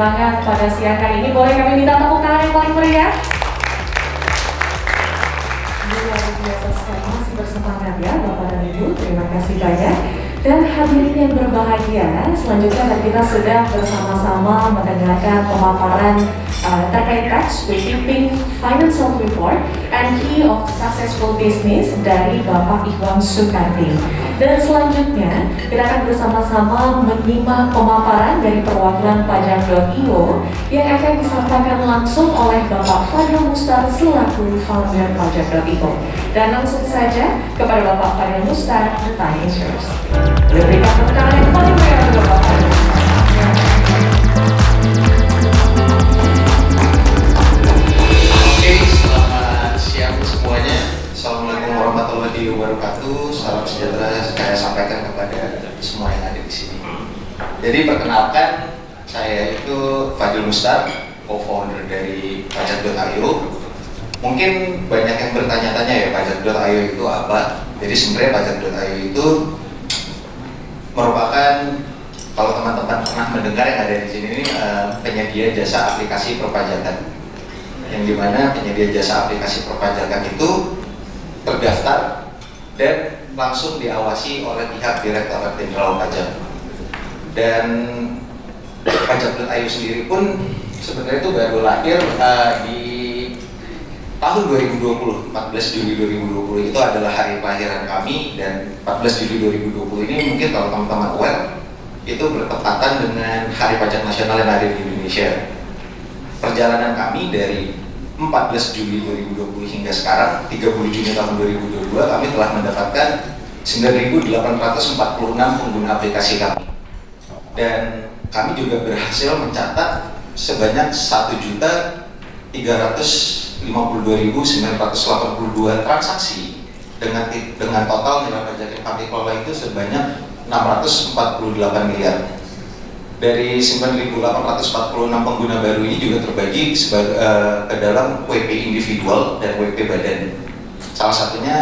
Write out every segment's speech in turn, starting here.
bersemangat pada siang hari ini. Boleh kami minta tepuk tangan yang paling meriah? Luar biasa sekali, masih bersemangat ya Bapak dan Ibu, terima kasih banyak. Dan hadirin yang berbahagia, selanjutnya tadi kita sudah bersama-sama mendengarkan pemaparan terkait tax bookkeeping financial report and key of successful business dari Bapak Ikhwan Sukarti. Dan selanjutnya kita akan bersama-sama menyimak pemaparan dari perwakilan pajak.io yang akan disampaikan langsung oleh Bapak Fadil Mustar selaku founder pajak.io. Dan langsung saja kepada Bapak Fadil Mustar, the time is yours. Berikan tepuk tangan yang paling meriah untuk Bapak Fadil Mustar. Selamat siang semuanya. Assalamualaikum warahmatullahi wabarakatuh. Salam sejahtera saya sampaikan kepada semua yang ada di sini. Jadi perkenalkan, saya itu Fadil Mustar, co-founder dari Pajak.io. Mungkin banyak yang bertanya-tanya ya, Pajak.io itu apa? Jadi sebenarnya Pajak.io itu merupakan, kalau teman-teman pernah mendengar yang ada di sini ini, penyedia jasa aplikasi perpajakan. Yang dimana penyedia jasa aplikasi perpajakan itu terdaftar dan langsung diawasi oleh pihak Direktorat Jenderal Pajak. Dan Pajak.io sendiri pun sebenarnya itu baru lahir di tahun 2020, 14 Juli 2020 itu adalah hari kelahiran kami. Dan 14 Juli 2020 ini mungkin kalau teman-teman aware itu bertepatan dengan Hari Pajak Nasional yang ada di Indonesia. Perjalanan kami dari 14 Juli 2020 hingga sekarang 30 Juni tahun 2022 kami telah mendapatkan 9.846 pengguna aplikasi kami, dan kami juga berhasil mencatat sebanyak 1.352.982 transaksi dengan total nilai pajak yang kami kelola itu sebanyak 648 miliar. Dari 9.846 pengguna baru ini juga terbagi ke dalam WP individual dan WP badan. Salah satunya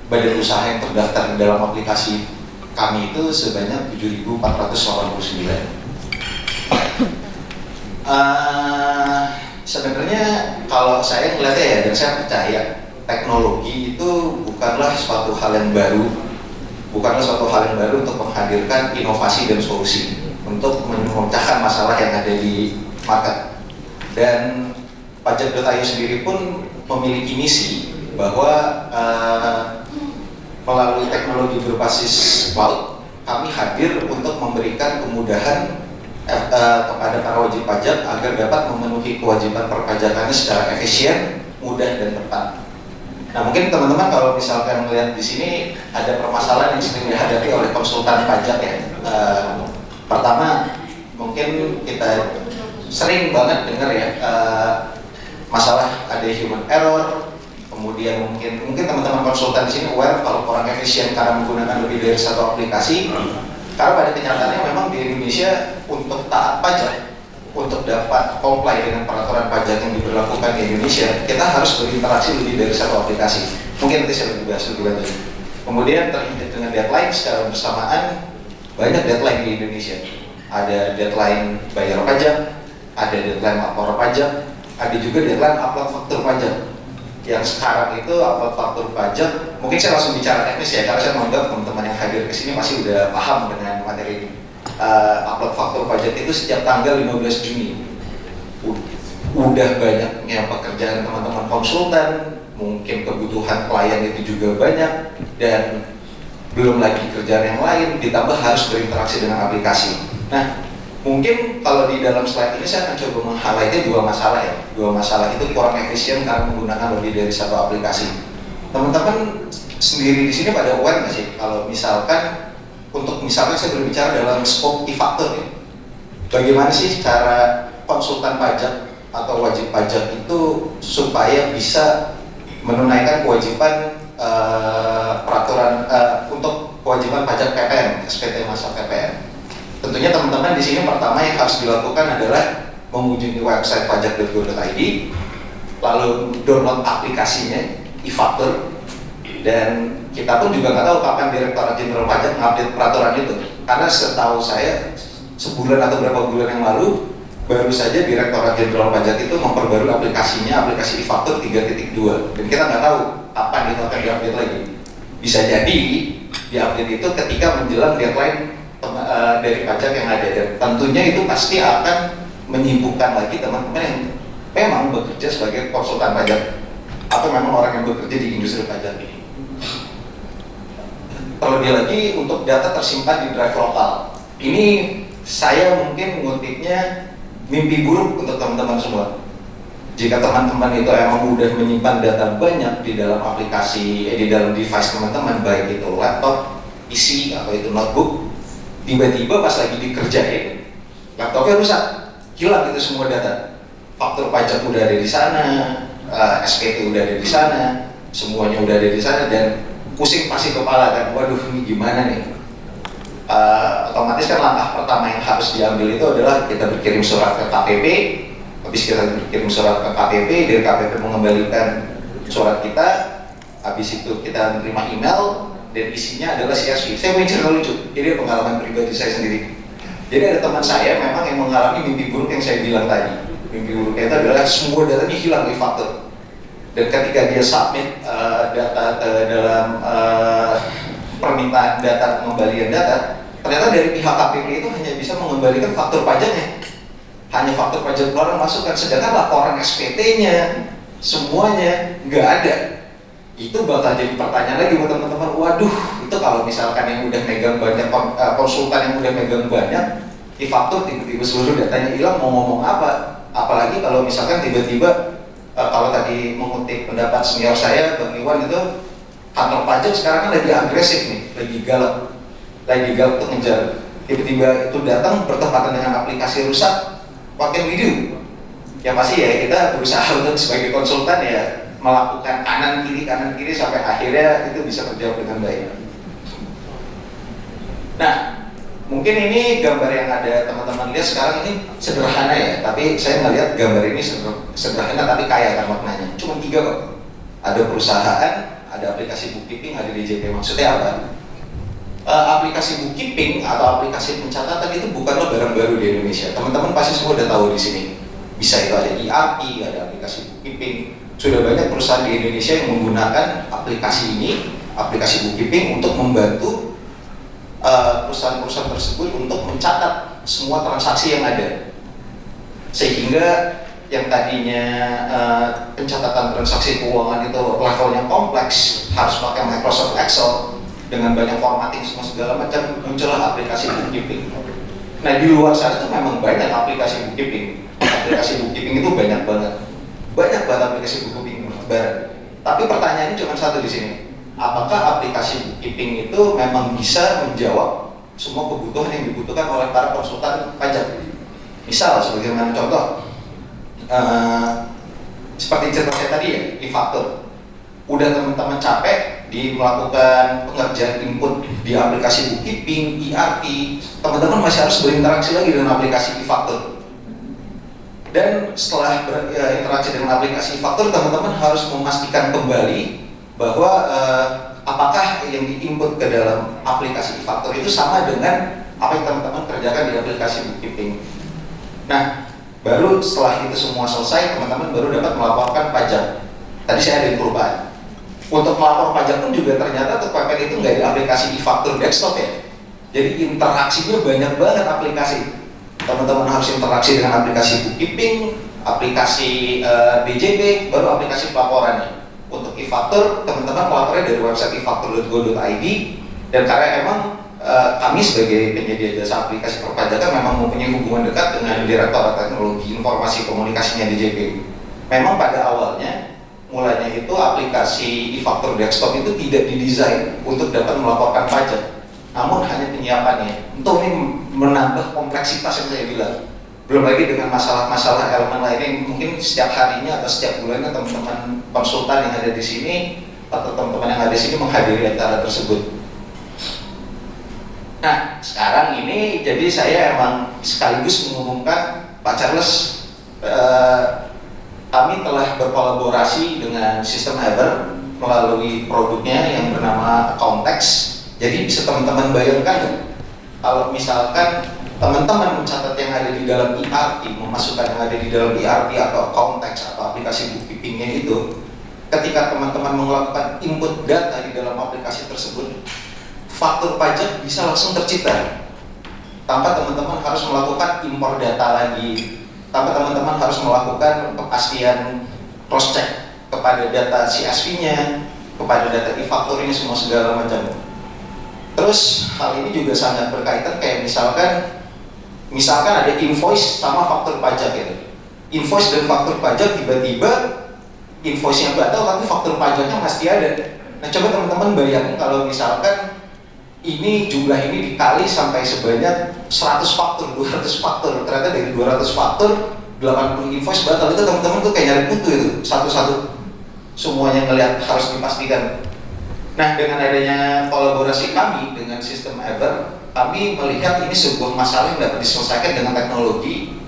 badan usaha yang terdaftar di dalam aplikasi kami itu sebanyak 7.489. Sebenarnya kalau saya melihatnya ya, dan saya percaya teknologi itu bukanlah suatu hal yang baru untuk menghadirkan inovasi dan solusi untuk memecahkan masalah yang ada di market. Dan Pajak.io sendiri pun memiliki misi bahwa melalui teknologi berbasis cloud, kami hadir untuk memberikan kemudahan kepada para wajib pajak agar dapat memenuhi kewajiban perpajakannya secara efisien, mudah, dan tepat. Nah, mungkin teman-teman kalau misalkan melihat di sini ada permasalahan yang sering dihadapi oleh konsultan pajak ya. Pertama, mungkin kita sering banget dengar ya masalah ada human error. Kemudian mungkin teman-teman konsultan di sini aware kalau kurang efisien karena menggunakan lebih dari satu aplikasi. Karena pada kenyataannya memang di Indonesia untuk taat pajak, untuk dapat comply dengan peraturan pajak yang diberlakukan di Indonesia, kita harus berinteraksi lebih dari satu aplikasi. Mungkin nanti saya lebih bahas lebih lanjut. Kemudian terhimpit dengan deadline secara bersamaan. Banyak deadline di Indonesia. Ada deadline bayar pajak, ada deadline lapor pajak, ada juga deadline upload faktur pajak. Yang sekarang itu upload faktur pajak, mungkin saya langsung bicara teknis ya, karena saya menganggap teman-teman yang hadir ke sini pasti udah paham dengan materi ini. Upload faktur pajak itu setiap tanggal 15 Juni. Udah banyaknya pekerjaan teman-teman konsultan, mungkin kebutuhan klien itu juga banyak, dan belum lagi kerjaan yang lain, ditambah harus berinteraksi dengan aplikasi. Nah, mungkin kalau di dalam slide ini saya akan coba meng-highlight dua masalah ya. Dua masalah itu kurang efisien karena menggunakan lebih dari satu aplikasi. Teman-teman sendiri di sini pada aware nggak sih kalau misalkan misalkan saya berbicara dalam scope e-faktur ya. Bagaimana sih cara konsultan pajak atau wajib pajak itu supaya bisa menunaikan kewajiban peraturan untuk kewajiban pajak PPN, SPT masa PPN. Tentunya teman-teman di sini pertama yang harus dilakukan adalah mengunjungi website pajak.go.id, lalu download aplikasinya e-faktur, dan kita pun juga nggak tahu kapan Direktorat Jenderal Pajak mengupdate peraturan itu. Karena setahu saya sebulan atau berapa bulan yang lalu baru saja Direktorat Jenderal Pajak itu memperbarui aplikasinya, aplikasi e-faktur 3.2, dan kita nggak tahu kapan itu akan diupdate lagi. Bisa jadi diupdate itu ketika menjelang deadline dari pajak yang ada, dan tentunya itu pasti akan menyibukkan lagi teman-teman yang memang bekerja sebagai konsultan pajak atau memang orang yang bekerja di industri pajak ini. Terlebih lagi untuk data tersimpan di drive lokal. Ini saya mungkin mengutipnya mimpi buruk untuk teman-teman semua. Jika teman-teman itu emang udah menyimpan data banyak di dalam aplikasi, di dalam device teman-teman, baik itu laptop, PC atau itu notebook, tiba-tiba pas lagi dikerjain, laptopnya rusak, hilang itu semua data. Faktur pajak udah ada di sana, SPT udah ada di sana, semuanya udah ada di sana, dan pusing pasti kepala kan, waduh ini gimana nih? Otomatis kan langkah pertama yang harus diambil itu adalah kita berkirim surat ke KPP. Habis kita berkirim surat ke KPP, dari KPP mengembalikan surat kita, habis itu kita menerima email dan isinya adalah CSV. Saya punya cerita lucu, jadi pengalaman pribadi saya sendiri. Jadi ada teman saya memang yang mengalami mimpi buruk yang saya bilang tadi. Mimpi buruknya itu adalah semua datanya hilang di faktur. Dan ketika dia submit data ke dalam permintaan data, pengembalian data, ternyata dari pihak KPP itu hanya bisa mengembalikan faktur pajaknya, hanya faktur pajak keluaran masukkan, sedangkan laporan SPT-nya semuanya nggak ada. Itu bakal jadi pertanyaan lagi buat teman-teman. Waduh, itu kalau misalkan yang udah megang banyak, konsultan yang udah megang banyak, e-faktur tiba-tiba seluruh datanya hilang, mau ngomong apa? Apalagi kalau misalkan tiba-tiba kalau tadi mengutip pendapat senior saya, Bang Iwan, itu kantor pajak sekarang kan lagi agresif nih, lagi galak untuk ngejar. Tiba-tiba itu datang bertepatan dengan aplikasi rusak, pakai video. Ya pasti ya kita berusaha untuk sebagai konsultan ya melakukan kanan kiri sampai akhirnya itu bisa terjawab dengan baik. Nah, mungkin ini gambar yang ada teman-teman lihat sekarang ini sederhana ya, tapi saya melihat gambar ini sederhana tapi kaya kan maknanya. Cuma 3 kok. Ada perusahaan, ada aplikasi bookkeeping, ada DJP. Maksudnya apa? Aplikasi bookkeeping atau aplikasi pencatatan itu bukanlah barang baru di Indonesia. Teman-teman pasti semua udah tahu di sini. Bisa itu ada ERP, ada aplikasi bookkeeping. Sudah banyak perusahaan di Indonesia yang menggunakan aplikasi ini, aplikasi bookkeeping, untuk membantu perusahaan-perusahaan tersebut untuk mencatat semua transaksi yang ada, sehingga yang tadinya pencatatan transaksi keuangan itu levelnya kompleks, harus pakai Microsoft Excel dengan banyak formatting semua segala macam, muncullah aplikasi bookkeeping. Nah, di luar sana itu memang banyak aplikasi bookkeeping. Aplikasi bookkeeping itu banyak banget aplikasi bookkeeping bertebaran. Tapi pertanyaannya cuma satu di sini. Apakah aplikasi bookkeeping itu memang bisa menjawab semua kebutuhan yang dibutuhkan oleh para konsultan pajak? Misal, sebagaimana contoh, seperti cerita saya tadi ya, e-faktur. Udah teman-teman capek di melakukan pengerjaan input di aplikasi bookkeeping, ERP, teman-teman masih harus berinteraksi lagi dengan aplikasi e-faktur. Dan setelah berinteraksi dengan aplikasi e-faktur, teman-teman harus memastikan kembali bahwa apakah yang diinput ke dalam aplikasi e-faktur itu sama dengan apa yang teman-teman kerjakan di aplikasi bookkeeping. Nah, baru setelah itu semua selesai, teman-teman baru dapat melaporkan pajak. Tadi saya ada yang kelupaan. Untuk melapor pajak pun juga ternyata TPPN itu nggak di aplikasi e-faktur desktop ya. Jadi interaksinya banyak banget aplikasi. Teman-teman harus interaksi dengan aplikasi bookkeeping, aplikasi DJP, baru aplikasi pelaporannya. Untuk e-faktur, teman-teman melapornya dari website e-faktur.go.id, dan karena emang kami sebagai penyedia jasa aplikasi perpajakan memang mempunyai hubungan dekat dengan Direktorat Teknologi Informasi Komunikasinya DJP. Memang pada awalnya, mulanya itu aplikasi e-faktur desktop itu tidak didesain untuk dapat melaporkan pajak, namun hanya penyiapannya. Untuk ini menambah kompleksitas yang saya bilang. Belum lagi dengan masalah-masalah elemen lainnya yang mungkin setiap harinya atau setiap bulannya teman-teman konsultan yang ada di sini atau teman-teman yang ada di sini menghadiri acara tersebut. Nah, sekarang ini jadi saya emang sekaligus mengumumkan Pak Charles, kami telah berkolaborasi dengan Sistem Ever melalui produknya yang bernama Accountex. Jadi bisa teman-teman bayangkan kalau misalkan teman-teman mencatat yang ada di dalam ERP, memasukkan yang ada di dalam ERP atau konteks atau aplikasi bookkeepingnya itu, ketika teman-teman melakukan input data di dalam aplikasi tersebut, faktur pajak bisa langsung tercipta tanpa teman-teman harus melakukan impor data lagi, tanpa teman-teman harus melakukan kepastian cross check kepada data CSV-nya, kepada data e-faktur ini semua segala macam. Terus hal ini juga sangat berkaitan kayak misalkan ada invoice sama faktur pajak gitu. Invoice dan faktur pajak tiba-tiba invoice-nya batal tapi faktur pajaknya masih ada. Nah, coba teman-teman bayangin kalau misalkan ini jumlah ini dikali sampai sebanyak 100 faktur, 200 faktur. Ternyata dari 200 faktur 80 invoice batal, itu teman-teman tuh kayak nyari kutu itu satu-satu. Semuanya ngelihat harus dipastikan. Nah, dengan adanya kolaborasi kami dengan sistem Ever, kami melihat ini sebuah masalah yang dapat diselesaikan dengan teknologi,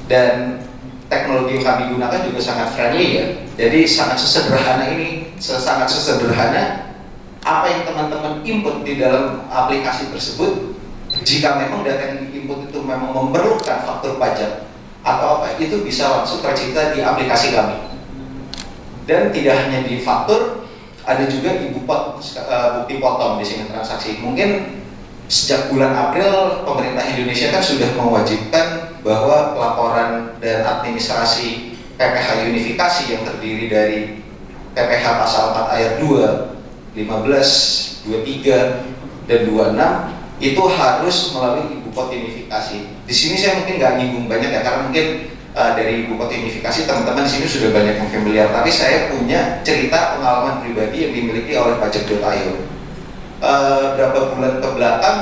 dan teknologi yang kami gunakan juga sangat friendly ya. Jadi sangat sesederhana ini, sangat sesederhana apa yang teman-teman input di dalam aplikasi tersebut. Jika memang data yang diinput itu memang memerlukan faktur pajak atau apa, itu bisa langsung tercipta di aplikasi kami. Dan tidak hanya di faktur, ada juga di bukti potong di sini transaksi. Mungkin sejak bulan April pemerintah Indonesia kan sudah mewajibkan bahwa pelaporan dan administrasi PPh unifikasi yang terdiri dari PPh pasal 4 ayat 2, 15, 23 dan 26 itu harus melalui ibu kota unifikasi. Di sini saya mungkin nggak nyinggung banyak ya, karena mungkin dari ibu kota unifikasi teman-teman di sini sudah banyak yang familiar. Tapi saya punya cerita pengalaman pribadi yang dimiliki oleh pajak.io. Berapa bulan ke belakang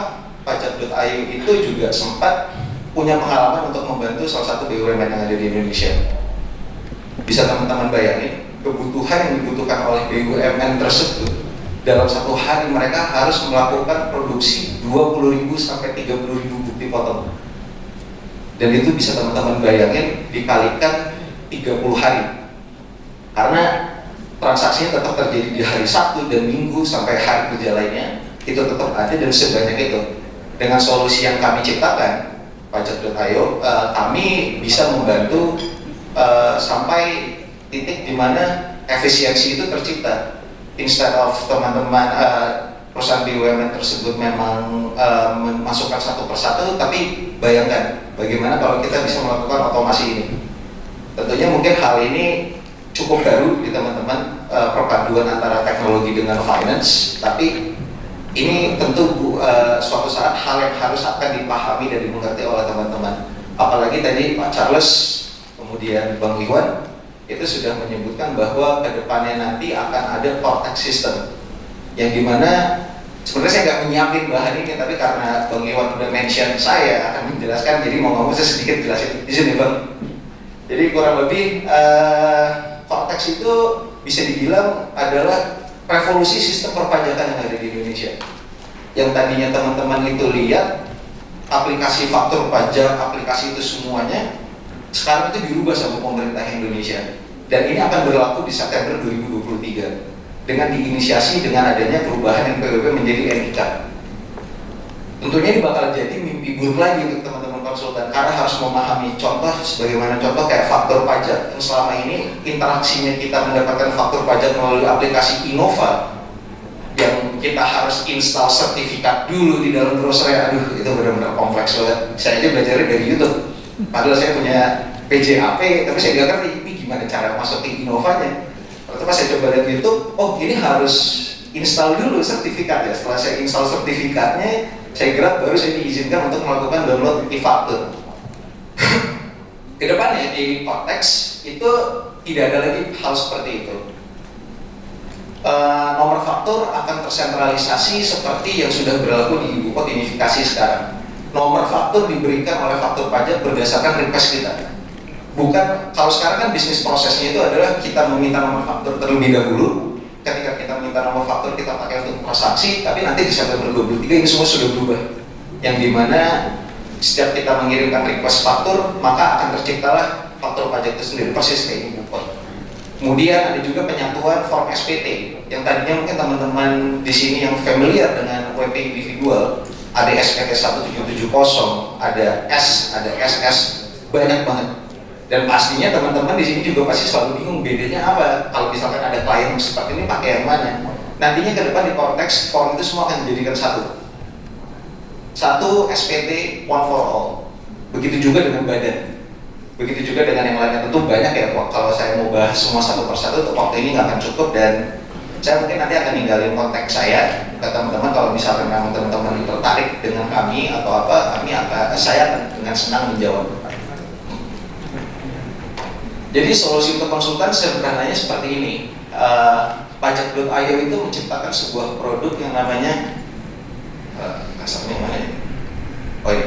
pajak.io itu juga sempat punya pengalaman untuk membantu salah satu BUMN yang ada di Indonesia. Bisa teman-teman bayangin kebutuhan yang dibutuhkan oleh BUMN tersebut. Dalam satu hari mereka harus melakukan produksi 20.000 sampai 30.000 bukti potong. Dan itu bisa teman-teman bayangin dikalikan 30 hari. Karena transaksinya tetap terjadi di hari Sabtu dan Minggu sampai hari kerja lainnya, itu tetap ada dan sebanyak itu. Dengan solusi yang kami ciptakan, pajak.io, kami bisa membantu sampai titik di mana efisiensi itu tercipta. Instead of teman-teman perusahaan BUMN tersebut memang memasukkan satu persatu, tapi bayangkan bagaimana kalau kita bisa melakukan otomasi ini. Tentunya mungkin hal ini cukup baru di teman-teman, perpaduan antara teknologi dengan finance, tapi ini tentu suatu saat hal yang harus akan dipahami dan dimengerti oleh teman-teman. Apalagi tadi Pak Charles, kemudian Bang Iwan itu sudah menyebutkan bahwa kedepannya nanti akan ada cortex system, yang dimana sebenarnya saya nggak menyiapin bahan ini, tapi karena Bang Iwan udah mention saya akan menjelaskan, jadi mau ngomong saya sedikit jelasin di sini Bang. Jadi kurang lebih cortex itu bisa dibilang adalah revolusi sistem perpajakan yang ada di Indonesia. Yang tadinya teman-teman itu lihat aplikasi faktur pajak, aplikasi itu semuanya, sekarang itu dirubah sama pemerintah Indonesia. Dan ini akan berlaku di September 2023 dengan diinisiasi dengan adanya perubahan NPWP menjadi NIK. Tentunya ini bakal jadi mimpi buruk lagi untuk teman-teman konsultan, karena harus memahami contoh sebagaimana contoh kayak faktur pajak yang selama ini interaksinya kita mendapatkan faktur pajak melalui aplikasi Innova, yang kita harus install sertifikat dulu di dalam browser ya. Aduh, itu benar-benar kompleks banget. Saya aja belajarnya dari YouTube, padahal saya punya PJAP, tapi saya nggak ngerti ini gimana cara masukin Innovanya. Lalu pas saya coba lihat YouTube, oh ini harus install dulu sertifikat ya. Setelah saya install sertifikatnya, saya grab, baru saya diizinkan untuk melakukan download e-faktur. Kedepannya di Cortex itu tidak ada lagi hal seperti itu. Nomor faktur akan tersentralisasi seperti yang sudah berlaku di ibu kota unifikasi sekarang. Nomor faktur diberikan oleh faktur pajak berdasarkan request kita. Bukan, kalau sekarang kan bisnis prosesnya itu adalah kita meminta nomor faktur terlebih dahulu. Ketika kita minta nomor faktur kita pakai untuk transaksi, tapi nanti di September 2023 ini semua sudah berubah. Yang dimana setiap kita mengirimkan request faktur, maka akan terciptalah faktur pajak itu sendiri persis kayak ibu kota. Kemudian ada juga penyatuan form SPT, yang tadinya mungkin teman-teman di sini yang familiar dengan WP individual, ada SPT 1770, ada S, ada SS, banyak banget. Dan pastinya teman-teman di sini juga pasti selalu bingung bedanya apa. Kalau misalkan ada klien seperti ini pakai yang mana? Nantinya ke depan di konteks form itu semua akan dijadikan satu SPT one for all. Begitu juga dengan badan. Begitu juga dengan yang lainnya. Tentu banyak ya, kalau saya mau bahas semua satu persatu, untuk waktu ini nggak akan cukup, dan saya mungkin nanti akan ninggalin konteks saya ke teman-teman. Kalau misalkan memang teman-teman tertarik dengan kami atau apa, saya akan dengan senang menjawab. Jadi solusi untuk konsultan sederhananya seperti ini. Pajak.io itu menciptakan sebuah produk yang namanya kasarnya mana ya? Oh ini.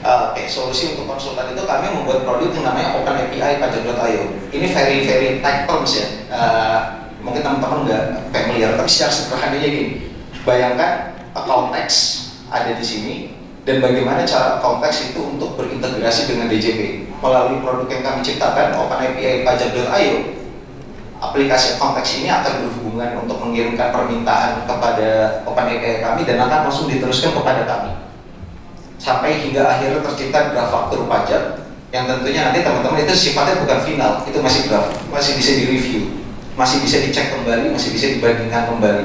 Oke, solusi untuk konsultan itu kami membuat produk yang namanya Open API Pajak.io. Ini very tech terms ya. Mungkin teman-teman nggak familiar, tapi secara sederhananya gini. Bayangkan account tax ada di sini, dan bagaimana cara account tax itu untuk berintegrasi dengan DJP melalui produk yang kami ciptakan, Open API Pajak.io. Aplikasi account tax ini akan berhubungan untuk mengirimkan permintaan kepada Open API kami dan akan langsung diteruskan kepada kami sampai hingga akhirnya tercipta draft faktur pajak yang tentunya nanti teman-teman itu sifatnya bukan final, itu masih draft, masih bisa direview, masih bisa dicek kembali, masih bisa dibandingkan kembali.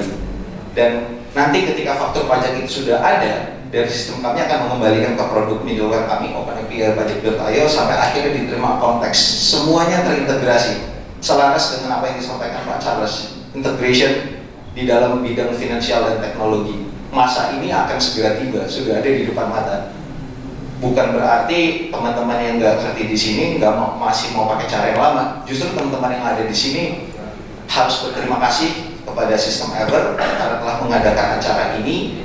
Dan nanti ketika faktur pajak itu sudah ada, dari sistem kami akan mengembalikan ke produk middleware kami Open API Pajak.io sampai akhirnya diterima konteks. Semuanya terintegrasi selaras dengan apa yang disampaikan Pak Charles. Integration di dalam bidang finansial dan teknologi masa ini akan segera tiba, sudah ada di depan mata. Bukan berarti teman-teman yang nggak ngerti di sini masih mau pakai cara yang lama. Justru teman-teman yang ada di sini harus berterima kasih kepada Sistem Ever karena telah mengadakan acara ini.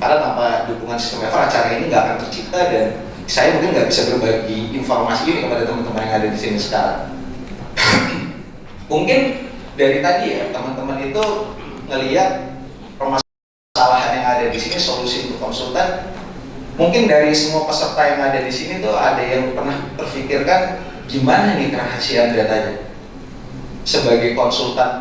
Karena tanpa dukungan Sistem Ever, acara ini nggak akan tercipta, dan saya mungkin nggak bisa berbagi informasi ini kepada teman-teman yang ada di sini sekarang. Mungkin dari tadi ya teman-teman itu ngelihat permasalahan yang ada di sini, solusi untuk konsultan. Mungkin dari semua peserta yang ada di sini tuh ada yang pernah terfikirkan gimana nih kerahasiaan datanya. Sebagai konsultan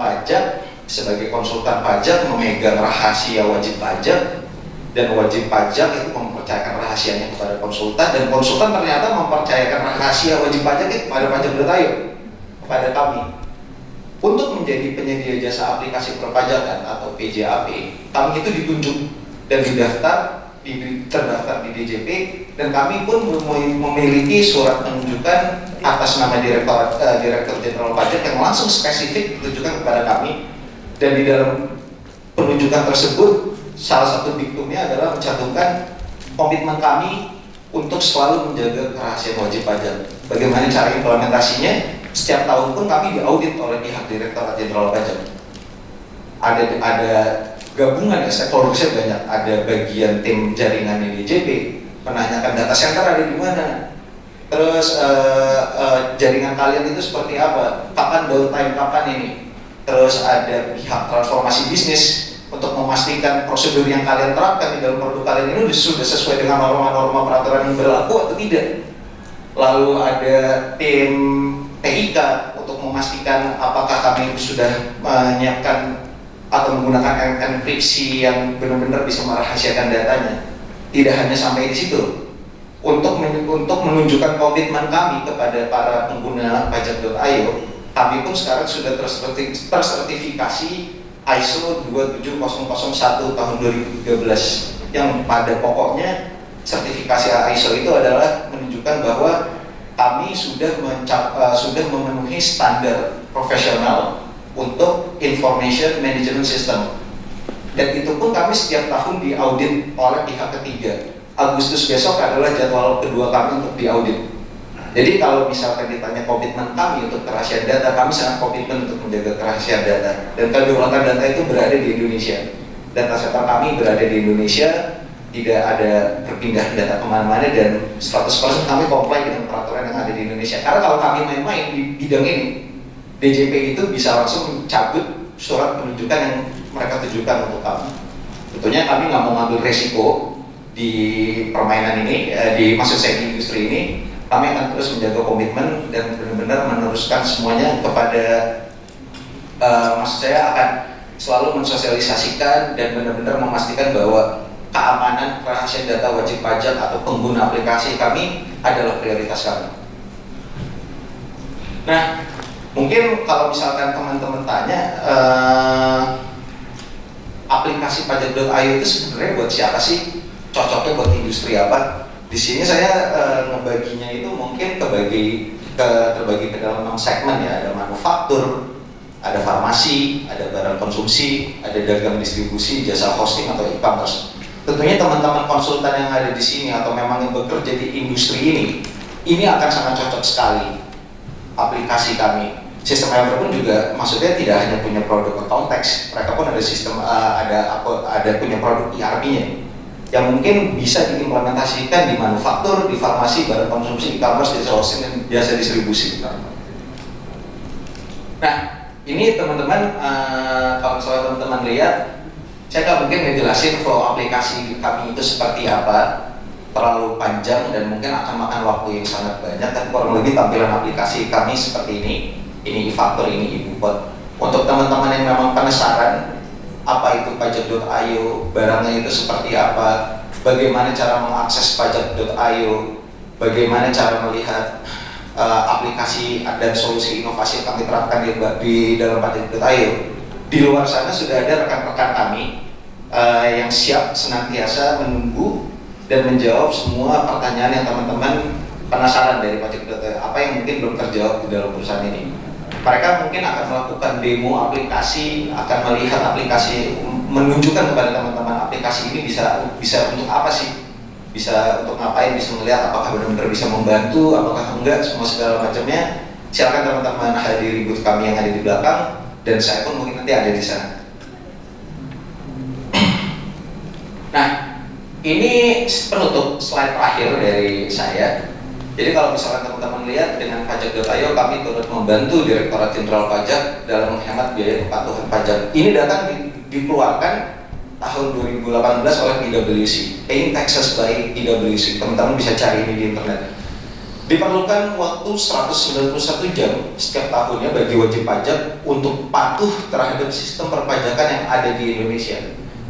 pajak memegang rahasia wajib pajak, dan wajib pajak itu mempercayakan rahasianya kepada konsultan, dan konsultan ternyata mempercayakan rahasia wajib pajak itu kepada Pajak.io, kepada kami. Untuk menjadi penyedia jasa aplikasi perpajakan atau PJAP, kami itu ditunjuk dan terdaftar di DJP, dan kami pun memiliki surat penunjukan atas nama Direktur Jenderal Pajak yang langsung spesifik ditujukan kepada kami. Dan di dalam penunjukan tersebut, salah satu diktumnya adalah mencantumkan komitmen kami untuk selalu menjaga kerahasiaan wajib pajak. Bagaimana cara implementasinya? Setiap tahun pun kami diaudit oleh pihak Direktorat Jenderal Pajak. Ada gabungan ya, stakeholdersnya banyak. Ada bagian tim jaringan di DJP menanyakan data center ada di mana. Terus jaringan kalian itu seperti apa? Kapan downtime, kapan ini? Terus ada pihak transformasi bisnis untuk memastikan prosedur yang kalian terapkan di dalam produk kalian ini sudah sesuai dengan norma-norma peraturan yang berlaku atau tidak. Lalu ada tim TIK untuk memastikan apakah kami sudah menyiapkan atau menggunakan enkripsi yang benar-benar bisa merahasiakan datanya. Tidak hanya sampai di situ. Untuk menunjukkan komitmen kami kepada para pengguna Pajak.io, kami pun sekarang sudah tersertifikasi ISO 27001 tahun 2013, yang pada pokoknya sertifikasi ISO itu adalah menunjukkan bahwa kami sudah memenuhi standar profesional untuk information management system, dan itu pun kami setiap tahun diaudit oleh pihak ketiga. Agustus besok adalah jadwal kedua kami untuk diaudit. Jadi kalau misalkan ditanya komitmen kami untuk kerahasiaan data, kami sangat komitmen untuk menjaga kerahasiaan data, dan kedaulatan data itu berada di Indonesia. Data center kami berada di Indonesia, tidak ada perpindahan data kemana-mana, dan 100% kami comply dengan peraturan yang ada di Indonesia. Karena kalau kami main-main di bidang ini, DJP itu bisa langsung mencabut surat penunjukan yang mereka tujukan untuk kami. Tentunya kami nggak mau ngambil resiko di permainan ini, maksud saya di industri ini. Kami akan terus menjaga komitmen dan benar-benar meneruskan semuanya kepada, maksud saya akan selalu mensosialisasikan dan benar-benar memastikan bahwa keamanan kerahasiaan data wajib pajak atau pengguna aplikasi kami adalah prioritas kami. Nah, mungkin kalau misalkan teman-teman tanya aplikasi pajak.io itu sebenarnya buat siapa sih? Cocoknya buat industri apa? Di sini saya ngebaginya itu mungkin terbagi ke dalam 6 segmen ya. Ada manufaktur, ada farmasi, ada barang konsumsi, ada dagang distribusi, jasa hosting atau e-commerce. Tentunya teman-teman konsultan yang ada di sini atau memang yang bekerja di industri ini akan sangat cocok sekali aplikasi kami. Sistem Ever pun juga maksudnya tidak hanya punya produk account tax, mereka pun ada sistem ada punya produk ERP-nya yang mungkin bisa diimplementasikan di manufaktur, di farmasi, barang konsumsi, e-commerce, jasa hosting, dan jasa distribusi. Nah, ini teman-teman, kalau misalnya teman-teman lihat, saya nggak mungkin ngejelasin flow aplikasi kami itu seperti apa, terlalu panjang dan mungkin akan makan waktu yang sangat banyak. Dan kurang lebih tampilan aplikasi kami seperti ini e-faktur, ini iBupot. Untuk teman-teman yang memang penasaran apa itu pajak.io, barangnya itu seperti apa, bagaimana cara mengakses pajak.io, bagaimana cara melihat aplikasi dan solusi inovasi yang kami terapkan di dalam pajak.io. Di luar sana sudah ada rekan-rekan kami yang siap senantiasa menunggu dan menjawab semua pertanyaan yang teman-teman penasaran dari pajak.io, apa yang mungkin belum terjawab di dalam perusahaan ini. Mereka mungkin akan melakukan demo aplikasi, akan melihat aplikasi, menunjukkan kepada teman-teman aplikasi ini bisa untuk apa sih, bisa untuk ngapain, bisa melihat apakah benar-benar bisa membantu, apakah enggak, semua segala macamnya. Silakan teman-teman hadiri booth kami yang ada di belakang, dan saya pun mungkin nanti ada di sana. Nah, ini penutup slide terakhir dari saya. Jadi kalau misalkan teman-teman lihat dengan pajak.io, kami turut membantu Direktorat Jenderal Pajak dalam menghemat biaya kepatuhan pajak. Ini data dikeluarkan tahun 2018 oleh PwC, Paying Taxes by PwC. Teman-teman bisa cari ini di internet. Diperlukan waktu 191 jam setiap tahunnya bagi wajib pajak untuk patuh terhadap sistem perpajakan yang ada di Indonesia.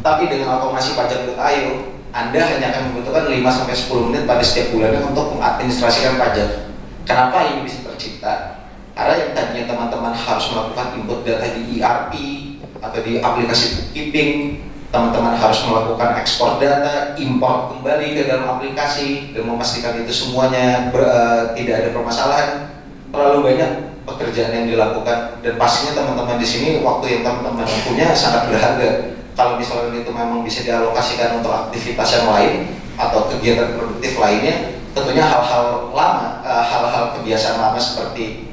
Tapi dengan otomasi pajak.io, Anda hanya akan membutuhkan 5-10 menit pada setiap bulannya untuk mengadministrasikan pajak. Kenapa ini bisa tercipta? Karena yang tadinya teman-teman harus melakukan input data di ERP atau di aplikasi bookkeeping, teman-teman harus melakukan ekspor data, import kembali ke dalam aplikasi, dan memastikan itu semuanya tidak ada permasalahan. Terlalu banyak pekerjaan yang dilakukan, dan pastinya teman-teman di sini waktu yang teman-teman punya sangat berharga. Kalau misalnya itu memang bisa dialokasikan untuk aktivitas yang lain atau kegiatan produktif lainnya, tentunya hal-hal lama, hal-hal kebiasaan lama seperti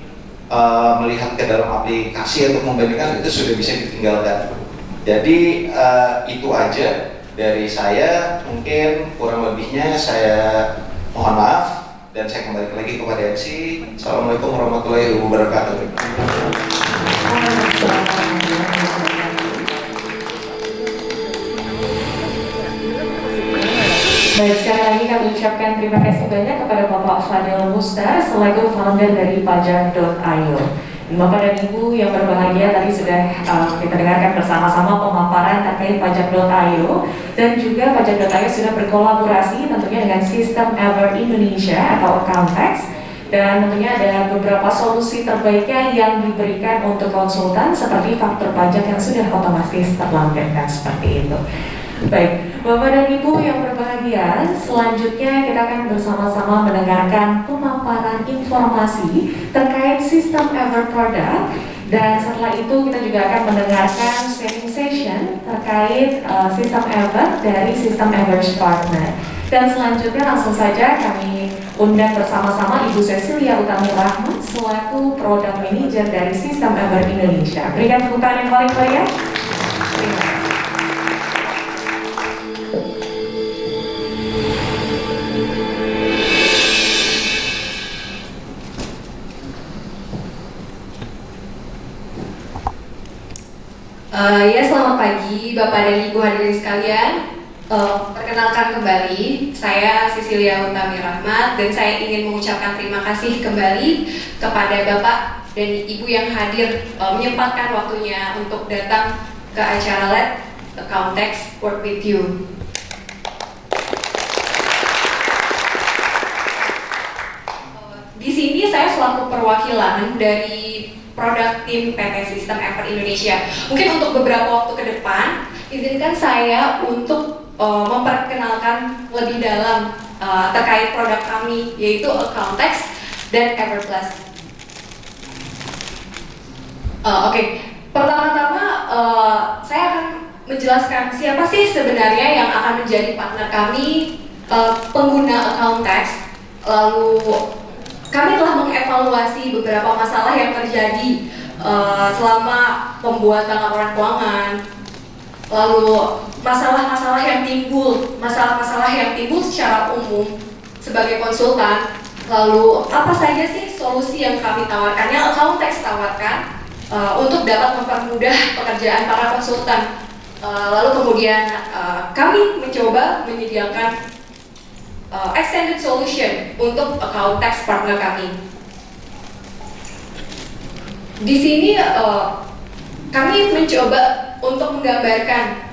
melihat ke dalam aplikasi untuk membandingkan itu sudah bisa ditinggalkan. Jadi itu aja dari saya, mungkin kurang lebihnya saya mohon maaf, dan saya kembali lagi kepada MC. Assalamualaikum warahmatullahi wabarakatuh. Baik, sekali lagi kami ucapkan terima kasih banyak kepada Bapak Fadil Mustar selaku founder dari pajak.io. Bapak dan Ibu yang berbahagia, tadi sudah kita dengarkan bersama-sama pemaparan terkait pajak.io, dan juga pajak.io sudah berkolaborasi tentunya dengan sistem Ever Indonesia atau account tax, dan tentunya ada beberapa solusi terbaiknya yang diberikan untuk konsultan seperti faktur pajak yang sudah otomatis terlampirkan seperti itu. Baik, Bapak dan Ibu yang berbahagia, selanjutnya kita akan bersama-sama mendengarkan pemaparan informasi terkait sistem Ever Product, dan setelah itu kita juga akan mendengarkan sharing session terkait sistem Ever dari sistem Ever Partner. Dan selanjutnya langsung saja kami undang bersama-sama Ibu Cecilia Utami Rahmat selaku Product Manager dari sistem Ever Indonesia. Berikan tepukan yang paling meriah. Terima kasih. Ya, selamat pagi Bapak dan Ibu hadirin sekalian. Perkenalkan kembali, saya Cecilia Utami Rahmat, dan saya ingin mengucapkan terima kasih kembali kepada Bapak dan Ibu yang hadir, menyempatkan waktunya untuk datang ke acara Lab Account Tax Work With You. perwakilan dari produk tim PT Sistem Effort Indonesia. Mungkin untuk beberapa waktu ke depan, izinkan saya untuk memperkenalkan lebih dalam terkait produk kami, yaitu Accountex dan Everplus. Oke. Pertama-tama saya akan menjelaskan siapa sih sebenarnya yang akan menjadi partner kami pengguna Accountex. Lalu kami telah mengevaluasi beberapa masalah yang terjadi selama pembuatan laporan keuangan. Lalu masalah-masalah yang timbul secara umum sebagai konsultan. Lalu apa saja sih solusi yang kami tawarkan, yang Accountex tawarkan untuk dapat mempermudah pekerjaan para konsultan. Lalu kemudian kami mencoba menyediakan extended solution untuk Accountex partner kami. Di sini kami mencoba untuk menggambarkan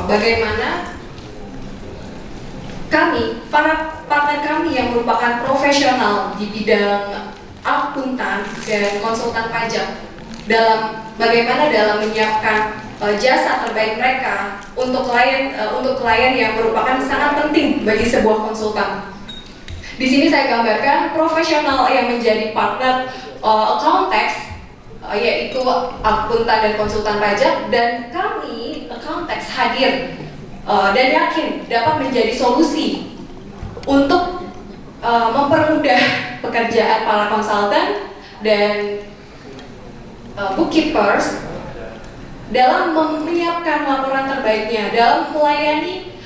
bagaimana para partner kami yang merupakan profesional di bidang akuntan dan konsultan pajak bagaimana dalam menyiapkan jasa terbaik mereka untuk klien yang merupakan sangat penting bagi sebuah konsultan. Di sini saya gambarkan profesional yang menjadi partner Accountex, yaitu akuntan dan konsultan pajak, dan kami Accountex hadir dan yakin dapat menjadi solusi untuk mempermudah pekerjaan para konsultan dan bookkeepers dalam menyiapkan laporan terbaiknya, dalam melayani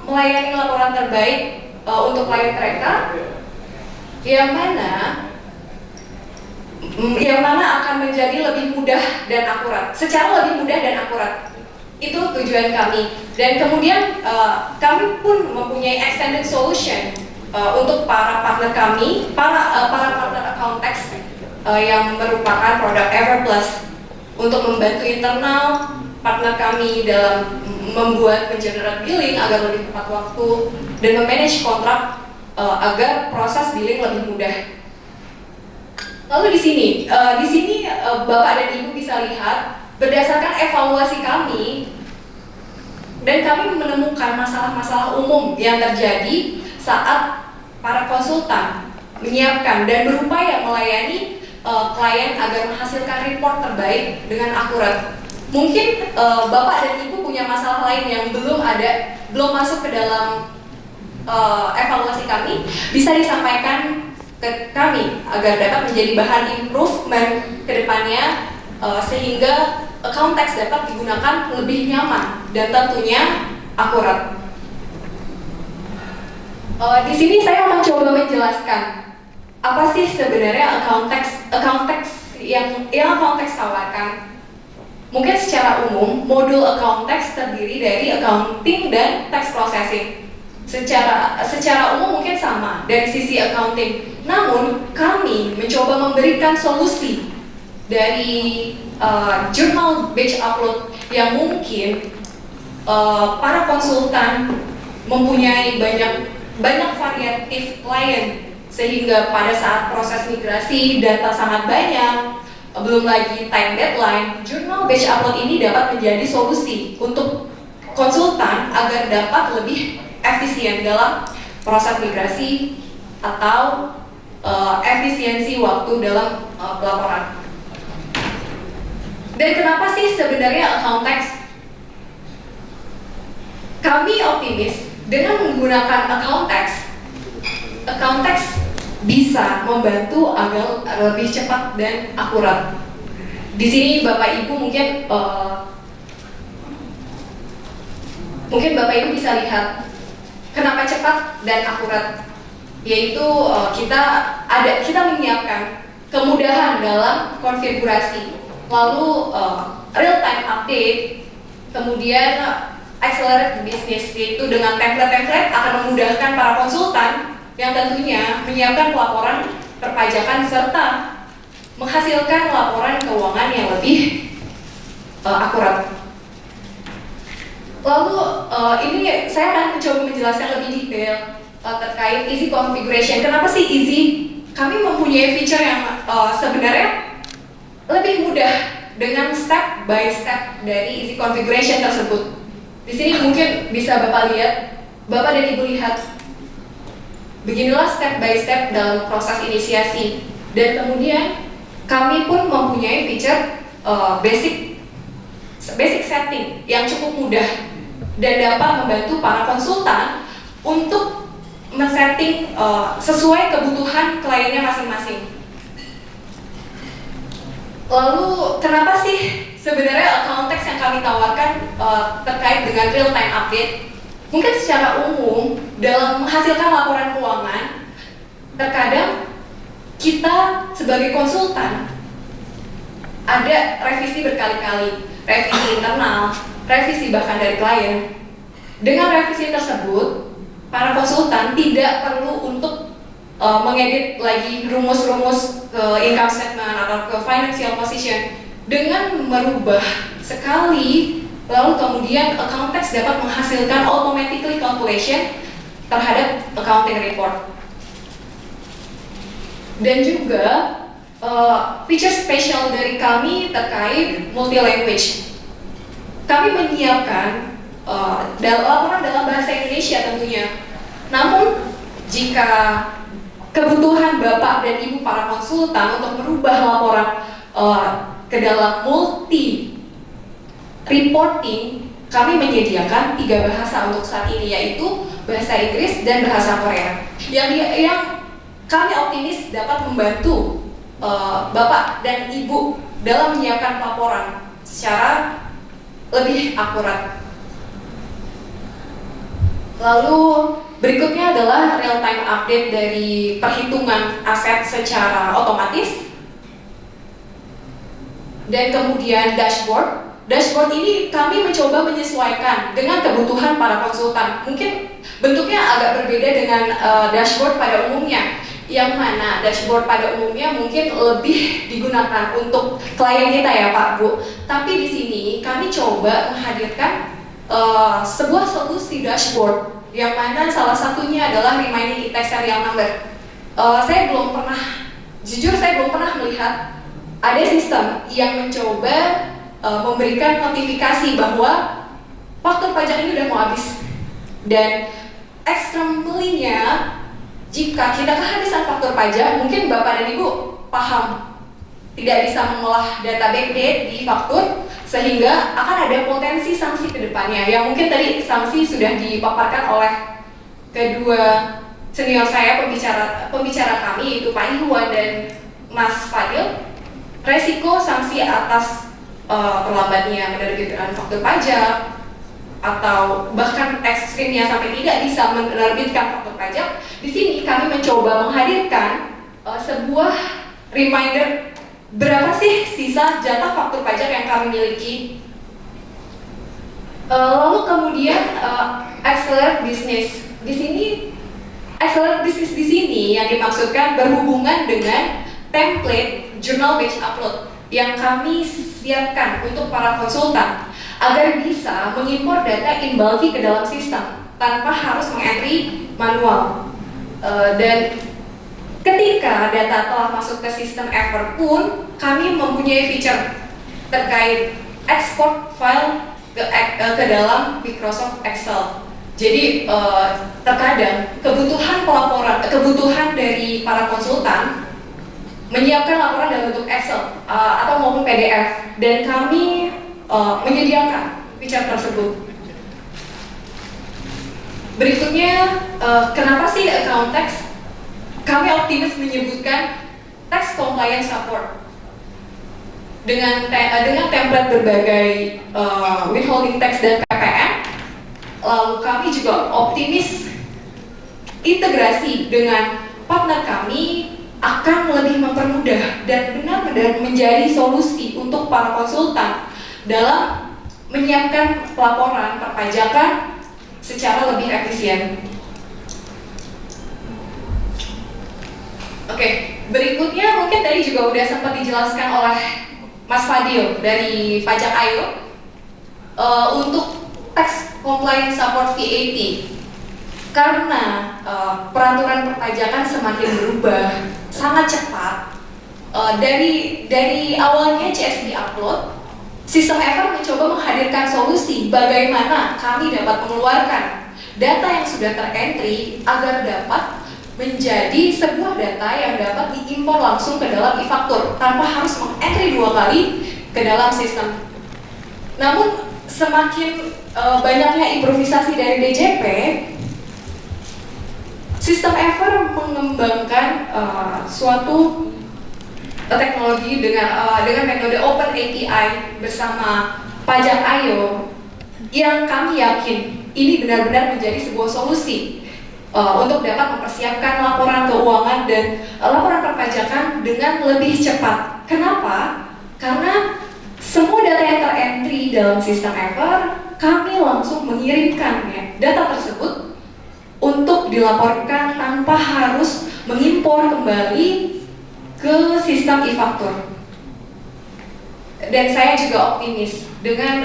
melayani laporan terbaik untuk klien mereka, yang mana akan menjadi lebih mudah dan akurat, secara lebih mudah dan akurat. Itu tujuan kami. Dan kemudian kami pun mempunyai extended solution untuk para partner kami, para partner Accountex yang merupakan produk Everplus, untuk membantu internal partner kami dalam membuat mengenerate billing agar lebih tepat waktu dan memanage kontrak agar proses billing lebih mudah. Lalu di sini Bapak dan Ibu bisa lihat berdasarkan evaluasi kami, dan kami menemukan masalah-masalah umum yang terjadi saat para konsultan menyiapkan dan berupaya melayani klien agar menghasilkan report terbaik dengan akurat. Mungkin Bapak dan Ibu punya masalah lain yang belum masuk ke dalam evaluasi kami, bisa disampaikan ke kami agar dapat menjadi bahan improvement ke depannya, sehingga Accountex dapat digunakan lebih nyaman dan tentunya akurat. Di sini saya akan coba menjelaskan apa sih sebenarnya Accountex yang Accountex tawarkan. Mungkin secara umum, modul Accountex terdiri dari accounting dan tax processing. Secara umum mungkin sama dari sisi accounting. Namun, kami mencoba memberikan solusi dari journal batch upload yang mungkin para konsultan mempunyai banyak variatif klien, sehingga pada saat proses migrasi data sangat banyak, belum lagi time deadline, journal batch upload ini dapat menjadi solusi untuk konsultan agar dapat lebih efisien dalam proses migrasi atau efisiensi waktu dalam pelaporan. Dan kenapa sih sebenarnya Accountex? Kami optimis dengan menggunakan Accountex bisa membantu agar lebih cepat dan akurat. Di sini Bapak Ibu mungkin Bapak Ibu bisa lihat kenapa cepat dan akurat, yaitu kita menyiapkan kemudahan dalam konfigurasi, lalu real time update, kemudian accelerate business, yaitu dengan template-template akan memudahkan para konsultan yang tentunya menyiapkan pelaporan perpajakan serta menghasilkan laporan keuangan yang lebih akurat. Lalu ini saya akan mencoba menjelaskan lebih detail terkait easy configuration. Kenapa sih easy? kami mempunyai feature yang sebenarnya lebih mudah dengan step by step dari easy configuration tersebut. Di sini mungkin bisa Bapak lihat, Bapak dan Ibu lihat. Beginilah step by step dalam proses inisiasi. Dan kemudian kami pun mempunyai feature basic setting yang cukup mudah dan dapat membantu para konsultan untuk men-setting sesuai kebutuhan kliennya masing-masing. Lalu kenapa sih sebenarnya account text yang kami tawarkan terkait dengan real time update? Mungkin secara umum dalam menghasilkan laporan keuangan, terkadang kita sebagai konsultan ada revisi berkali-kali, revisi internal, revisi bahkan dari klien. Dengan revisi tersebut, para konsultan tidak perlu untuk mengedit lagi rumus-rumus ke income statement atau ke financial position. Dengan merubah sekali, lalu kemudian account text dapat menghasilkan automatically calculation terhadap accounting report. Dan juga feature spesial dari kami terkait multi language. Kami menyiapkan laporan dalam bahasa Indonesia tentunya. Namun jika kebutuhan Bapak dan Ibu para konsultan untuk merubah laporan ke dalam multi reporting, kami menyediakan 3 bahasa untuk saat ini, yaitu bahasa Inggris dan bahasa Korea. Yang kami optimis dapat membantu Bapak dan Ibu dalam menyiapkan laporan secara lebih akurat. Lalu berikutnya adalah real time update dari perhitungan aset secara otomatis. Dan kemudian dashboard. Dashboard ini kami mencoba menyesuaikan dengan kebutuhan para konsultan. Mungkin bentuknya agak berbeda dengan dashboard pada umumnya. Yang mana dashboard pada umumnya mungkin lebih digunakan untuk klien kita ya Pak Bu. Tapi di sini kami coba menghadirkan sebuah solusi dashboard yang mana salah satunya adalah reminding index serial number. Jujur saya belum pernah melihat ada sistem yang mencoba memberikan notifikasi bahwa faktur pajak ini udah mau habis. Dan extremely-nya, jika kita kehabisan faktur pajak, mungkin Bapak dan Ibu paham tidak bisa mengolah data backdate di faktur, sehingga akan ada potensi sanksi ke depannya. Yang mungkin tadi sanksi sudah dipaparkan oleh kedua senior saya, pembicara kami, yaitu Pak Iwan dan Mas Fadil. Resiko sanksi atas terlambatnya menerbitkan faktur pajak, atau bahkan ekstrimnya sampai tidak bisa menerbitkan faktur pajak. Di sini kami mencoba menghadirkan sebuah reminder berapa sih sisa jatah faktur pajak yang kami miliki. Lalu kemudian accelerate business. Di sini accelerate business di sini yang dimaksudkan berhubungan dengan template journal batch upload yang kami siapkan untuk para konsultan agar bisa mengimpor data in bulky ke dalam sistem tanpa harus mengentry manual. Dan ketika data telah masuk ke sistem Ever pun, kami mempunyai feature terkait export file ke dalam Microsoft Excel. Jadi terkadang kebutuhan dari para konsultan menyiapkan laporan dalam bentuk Excel atau maupun PDF, dan kami menyediakan feature tersebut. Berikutnya, kenapa sih account tax? Kami optimis menyebutkan tax compliance support dengan template berbagai withholding tax dan PPN. Lalu kami juga optimis integrasi dengan partner kami akan lebih mempermudah dan benar-benar menjadi solusi untuk para konsultan dalam menyiapkan laporan perpajakan secara lebih efisien. Oke, berikutnya mungkin tadi juga udah sempat dijelaskan oleh Mas Fadil dari Pajak Ayo untuk tax compliance support VAT. Karena peraturan perpajakan semakin berubah, sangat cepat. Dari awalnya CSV upload, sistem Ever mencoba menghadirkan solusi bagaimana kami dapat mengeluarkan data yang sudah terentry agar dapat menjadi sebuah data yang dapat diimpor langsung ke dalam e-faktur tanpa harus mengentry 2 kali ke dalam sistem. Namun semakin banyaknya improvisasi dari DJP, sistem Ever mengembangkan suatu teknologi dengan metode Open API bersama Pajak.io yang kami yakin ini benar-benar menjadi sebuah solusi untuk dapat mempersiapkan laporan keuangan dan laporan perpajakan dengan lebih cepat. Kenapa? Karena semua data yang terentry dalam sistem Ever, kami langsung mengirimkannya data tersebut untuk dilaporkan tanpa harus mengimpor kembali ke sistem e-faktur. Dan saya juga optimis dengan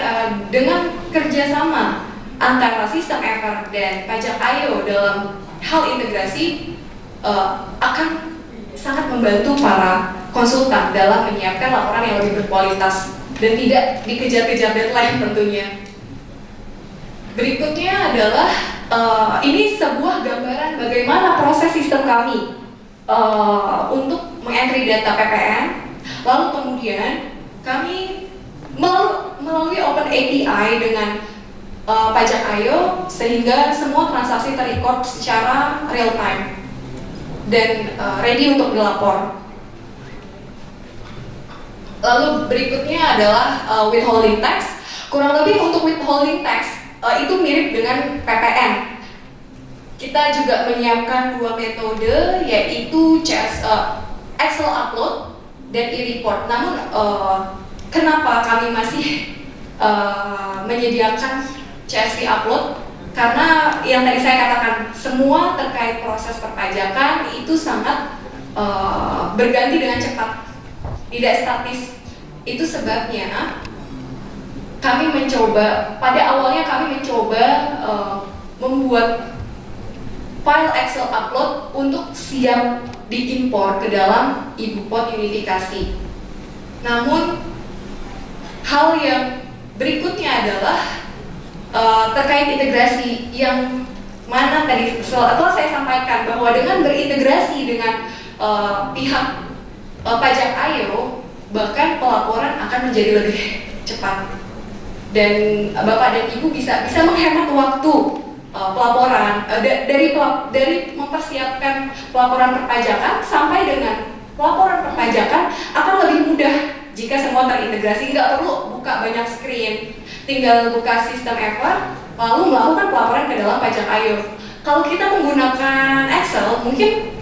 kerjasama antara sistem Ever dan Pajak.io dalam hal integrasi akan sangat membantu para konsultan dalam menyiapkan laporan yang lebih berkualitas dan tidak dikejar-kejar deadline tentunya. Berikutnya adalah ini sebuah gambaran bagaimana proses sistem kami untuk mengentry data PPN, lalu kemudian kami melalui Open API dengan Pajak.io sehingga semua transaksi terrecord secara real time dan ready untuk dilapor. Lalu berikutnya adalah withholding tax. Kurang lebih untuk withholding tax itu mirip dengan PPN. Kita juga menyiapkan 2 metode, yaitu Excel upload dan e-report. Namun kenapa kami masih menyediakan CSV upload? Karena yang tadi saya katakan, semua terkait proses perpajakan itu sangat berganti dengan cepat, tidak statis. Itu sebabnya kami mencoba, pada awalnya kami mencoba membuat file Excel upload untuk siap diimpor ke dalam iBuPOT unifikasi. Namun hal yang berikutnya adalah terkait integrasi yang mana tadi setelah saya sampaikan bahwa dengan berintegrasi dengan pihak Pajak.io, bahkan pelaporan akan menjadi lebih cepat dan Bapak dan Ibu bisa menghemat waktu pelaporan dari mempersiapkan pelaporan perpajakan sampai dengan pelaporan perpajakan akan lebih mudah jika semua terintegrasi. Nggak perlu buka banyak screen, tinggal buka sistem Ever lalu melakukan pelaporan ke dalam Pajak.io. Kalau kita menggunakan Excel, mungkin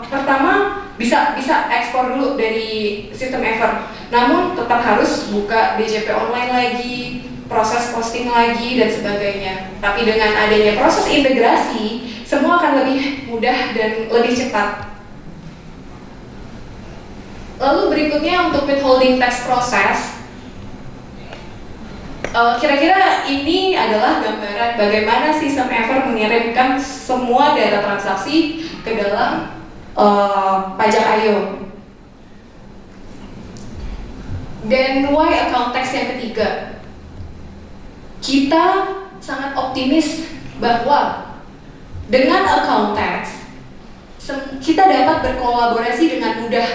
pertama bisa ekspor dulu dari sistem Ever, namun tetap harus buka DJP online lagi, proses posting lagi dan sebagainya. Tapi dengan adanya proses integrasi, semua akan lebih mudah dan lebih cepat. Lalu berikutnya untuk withholding tax process, kira-kira ini adalah gambaran bagaimana sistem Ever mengirimkan semua data transaksi ke dalam Pajak.io. Dan why account tax yang ketiga, kita sangat optimis bahwa dengan account tax kita dapat berkolaborasi dengan mudah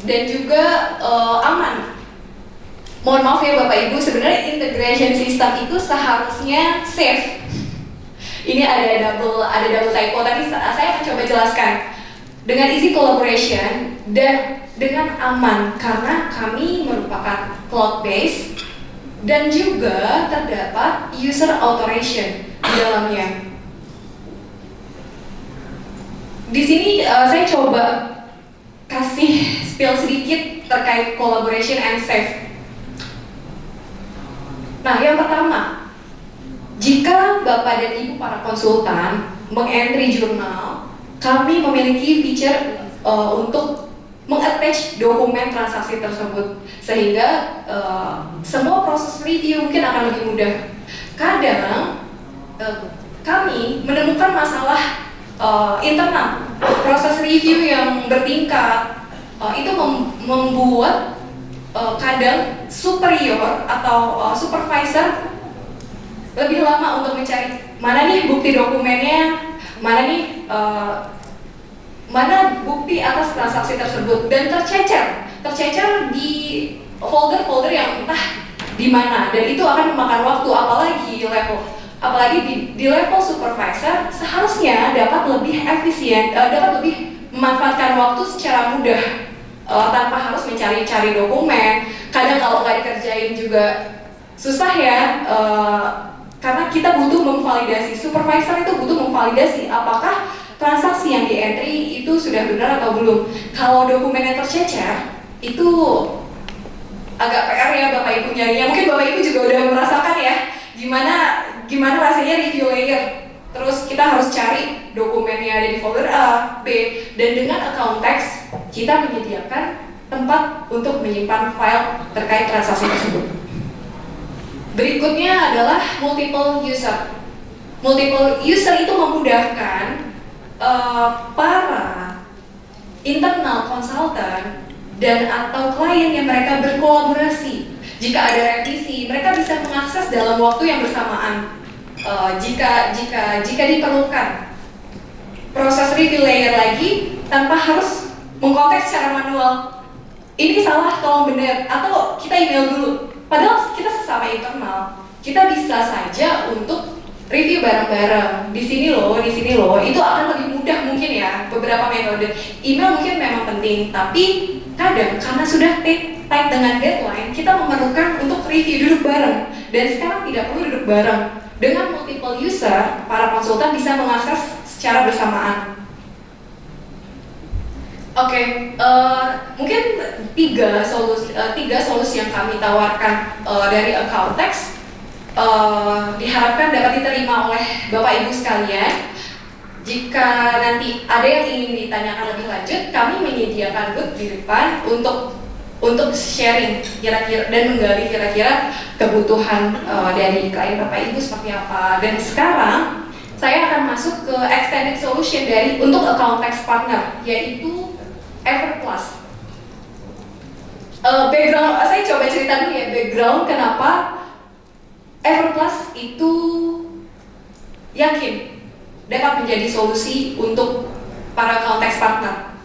dan juga aman. Mohon maaf ya Bapak Ibu, sebenarnya integration system itu seharusnya safe. Ini ada double typo, tapi saya akan coba jelaskan dengan easy collaboration dan dengan aman karena kami merupakan cloud based dan juga terdapat user authorization di dalamnya. Di sini saya coba kasih spill sedikit terkait collaboration and safe. Nah, yang pertama, jika Bapak dan Ibu para konsultan meng-entry jurnal, kami memiliki feature untuk meng-attach dokumen transaksi tersebut sehingga semua proses review mungkin akan lebih mudah. Kadang kami menemukan masalah internal proses review yang bertingkat, itu membuat kadang superior atau supervisor lebih lama untuk mencari mana nih bukti dokumennya, mana nih mana bukti atas transaksi tersebut, dan tercecer di folder-folder yang entah di mana, dan itu akan memakan waktu. Apalagi di level supervisor seharusnya dapat lebih efisien, dapat lebih memanfaatkan waktu secara mudah tanpa harus mencari-cari dokumen. Kadang kalau nggak dikerjain juga susah ya, karena kita butuh memvalidasi, supervisor itu butuh memvalidasi apakah transaksi yang di entry itu sudah benar atau belum. Kalau dokumennya tercecer, itu agak PR ya Bapak Ibu nyarinya. Mungkin Bapak Ibu juga udah merasakan ya, gimana rasanya review layer. Terus kita harus cari dokumennya ada di folder A, B, dan dengan account text kita menyediakan tempat untuk menyimpan file terkait transaksi tersebut. Berikutnya adalah multiple user. Multiple user itu memudahkan para internal consultant dan atau klien yang mereka berkolaborasi. Jika ada revisi, mereka bisa mengakses dalam waktu yang bersamaan. Jika diperlukan proses review layer lagi tanpa harus mengkonteks secara manual. Ini salah, tolong benar, atau kita email dulu. Padahal kita sesama internal, kita bisa saja untuk review bareng-bareng. Di sini loh, itu akan lebih mudah mungkin ya. Beberapa metode email mungkin memang penting, tapi kadang karena sudah tight dengan deadline, kita memerlukan untuk review duduk bareng. Dan sekarang tidak perlu duduk bareng. Dengan multiple user, para konsultan bisa mengakses secara bersamaan. Oke, mungkin tiga solusi yang kami tawarkan dari account text diharapkan dapat diterima oleh Bapak Ibu sekalian. Jika nanti ada yang ingin ditanyakan lebih lanjut, kami menyediakan booth di depan untuk sharing kira-kira dan menggali kira-kira kebutuhan dari klien Bapak Ibu seperti apa. Dan sekarang saya akan masuk ke extended solution untuk account text partner, yaitu Everplus. Background, saya coba cerita dulu ya background kenapa Everplus itu yakin dapat menjadi solusi untuk para account text partner.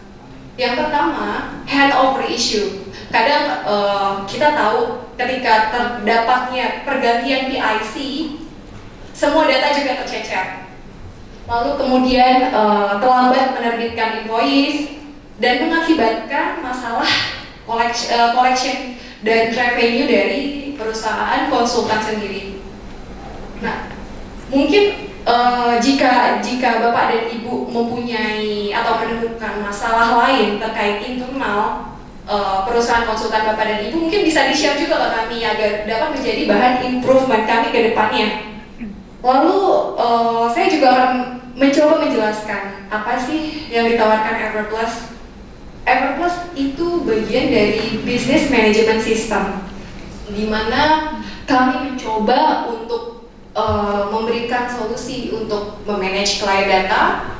Yang pertama, handover issue. Kadang kita tahu ketika terdapatnya pergantian PIC, semua data juga tercecer. Lalu kemudian terlambat menerbitkan invoice dan mengakibatkan masalah collection dan revenue dari perusahaan konsultan sendiri. Nah, mungkin jika Bapak dan Ibu mempunyai atau menemukan masalah lain terkait internal perusahaan konsultan Bapak dan Ibu, mungkin bisa di-share juga ke kami agar dapat menjadi bahan improvement kami ke depannya. Lalu saya juga akan mencoba menjelaskan apa sih yang ditawarkan Everplus. Everplus itu bagian dari business management system, di mana kami mencoba untuk memberikan solusi untuk memanage client data,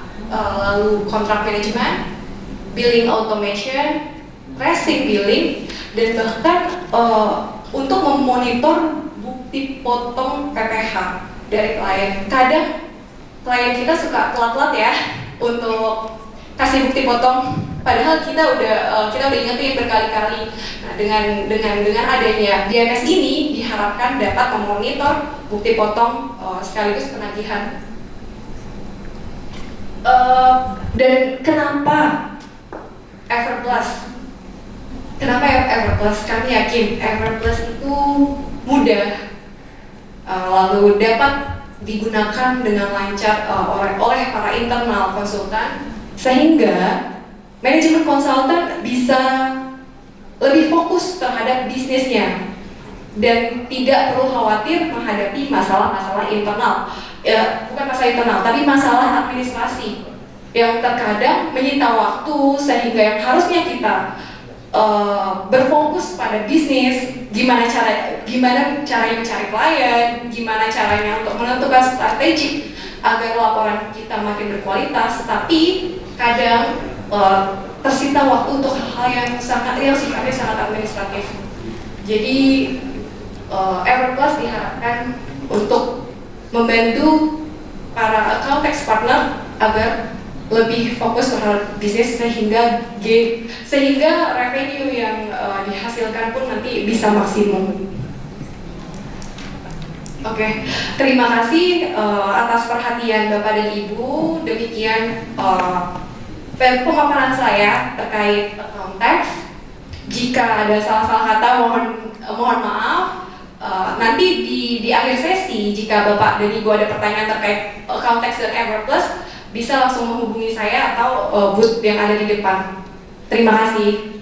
lalu contract management, billing automation, tracing billing, dan bahkan untuk memonitor bukti potong PPh dari klien. Kadang klien kita suka telat-telat ya untuk kasih bukti potong, padahal kita udah ingetin berkali-kali. Nah, dengan adanya DMS ini diharapkan dapat memonitor bukti potong sekaligus penagihan. Dan kenapa Everplus? Kenapa Everplus? Kami yakin Everplus itu mudah, lalu dapat digunakan dengan lancar oleh para internal konsultan, sehingga manajemen konsultan bisa lebih fokus terhadap bisnisnya dan tidak perlu khawatir menghadapi masalah-masalah internal. Bukan masalah internal, tapi masalah administrasi yang terkadang menyita waktu, sehingga yang harusnya kita berfokus pada bisnis, gimana caranya mencari klien, gimana caranya untuk menentukan strategi agar laporan kita makin berkualitas, tapi kadang tersita waktu untuk hal-hal yang sifatnya sangat administratif. Jadi Everplus diharapkan untuk membantu para account tax partner agar lebih fokus terhadap bisnis sehingga revenue yang dihasilkan pun nanti bisa maksimum. Oke, terima kasih atas perhatian Bapak dan Ibu. Demikian pemaparan saya terkait account tax. Jika ada salah-salah kata mohon maaf. Nanti di akhir sesi jika Bapak dan Ibu ada pertanyaan terkait account tax dan Everplus, bisa langsung menghubungi saya atau booth yang ada di depan. Terima kasih.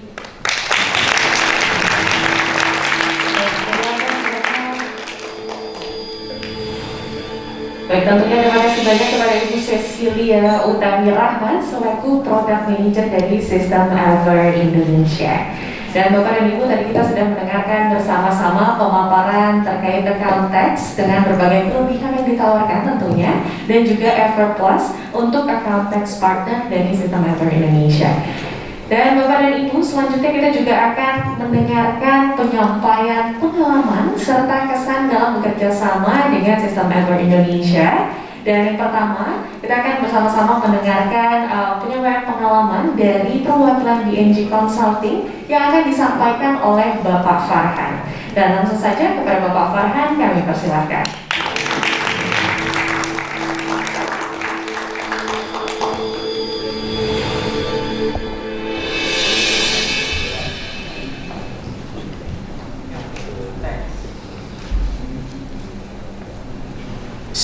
Baik, tentunya terima kasih banyak kepada Ibu Cecilia Utami Rahman selaku Product Manager dari Sistem Ever Indonesia. Dan Bapak dan Ibu, tadi kita sudah mendengarkan bersama-sama pemaparan terkait account tax dengan berbagai kelebihan yang ditawarkan tentunya, dan juga Everplus untuk account tax partner dari Sistem Ever Indonesia. Dan Bapak dan Ibu, selanjutnya kita juga akan mendengarkan penyampaian pengalaman serta kesan dalam bekerja sama dengan Sistem Ever Indonesia. Dan yang pertama, kita akan bersama-sama mendengarkan penyampaian pengalaman dari perwakilan BNG Consulting yang akan disampaikan oleh Bapak Farhan. Dan langsung saja kepada Bapak Farhan kami persilakan.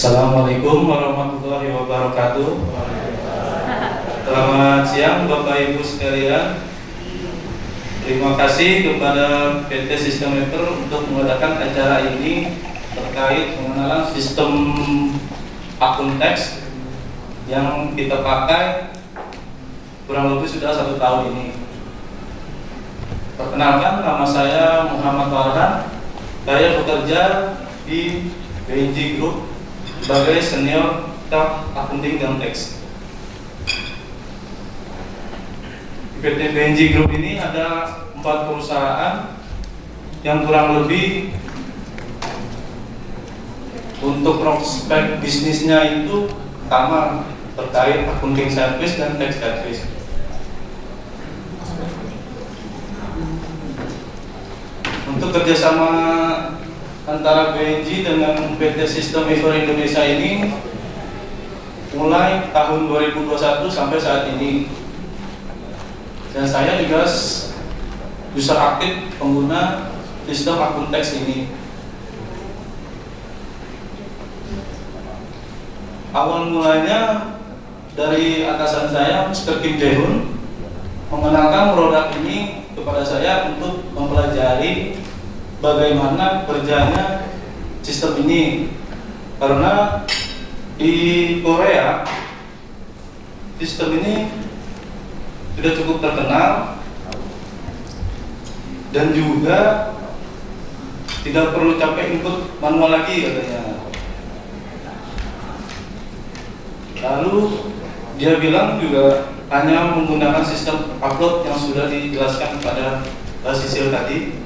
Assalamualaikum warahmatullahi wabarakatuh. Selamat siang Bapak Ibu sekalian. Terima kasih kepada PT Sistem Ever untuk mengadakan acara ini terkait pengenalan sistem akun tax yang kita pakai kurang lebih sudah 1 tahun ini. Perkenalkan, nama saya Muhammad Farhan. Saya bekerja di BNG Group sebagai senior staff accounting dan tax. PT BNG Group ini ada 4 perusahaan yang kurang lebih untuk prospek bisnisnya itu pertama terkait accounting service dan tax service. Untuk kerjasama antara BNG dengan PT Sistem Ever Indonesia ini mulai tahun 2021 sampai saat ini, dan saya juga user aktif pengguna sistem akun tax ini. Awal mulanya dari atasan saya, Mr. Kim Jae-hoon, mengenalkan produk ini kepada saya untuk mempelajari bagaimana kerjanya sistem ini, karena di Korea sistem ini sudah cukup terkenal dan juga tidak perlu capek input manual lagi katanya. Lalu dia bilang juga hanya menggunakan sistem upload yang sudah dijelaskan pada Sisil tadi.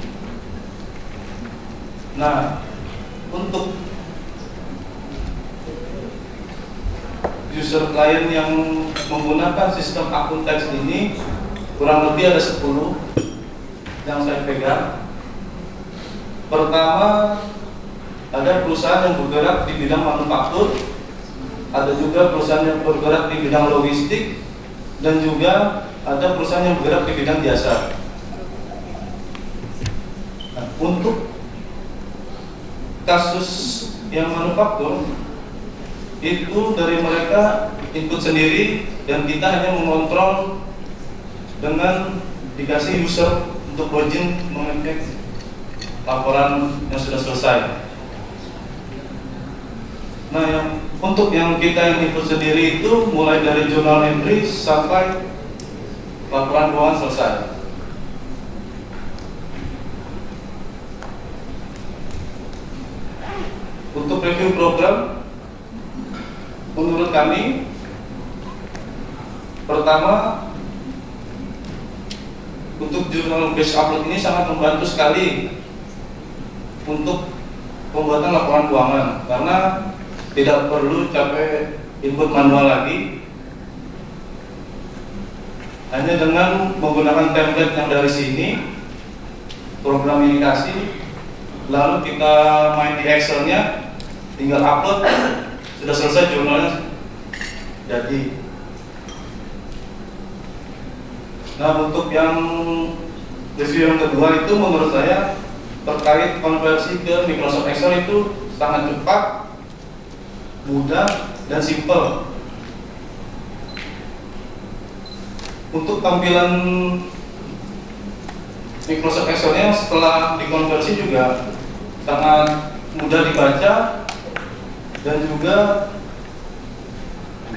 Nah, untuk user klien yang menggunakan sistem akun tax ini kurang lebih ada 10 yang saya pegang. Pertama, ada perusahaan yang bergerak di bidang manufaktur, ada juga perusahaan yang bergerak di bidang logistik, dan juga ada perusahaan yang bergerak di bidang jasa. Nah, untuk kasus yang manufaktur itu dari mereka input sendiri dan kita hanya mengontrol dengan dikasih user untuk login mengecek laporan yang sudah selesai. Nah, untuk yang kita yang input sendiri itu mulai dari journal entry sampai laporan keuangan selesai. Untuk review program, menurut kami Pertama, untuk jurnal batch upload ini sangat membantu sekali untuk pembuatan laporan keuangan karena tidak perlu capek input manual lagi. Hanya dengan menggunakan template yang dari sini, program ini kasih, lalu kita main di Excel-nya, tinggal upload, sudah selesai jurnalnya jadi. Nah, untuk yang review yang kedua itu menurut saya terkait konversi ke Microsoft Excel itu sangat cepat, mudah, dan simple. Untuk tampilan Microsoft Excel-nya setelah dikonversi juga sangat mudah dibaca dan juga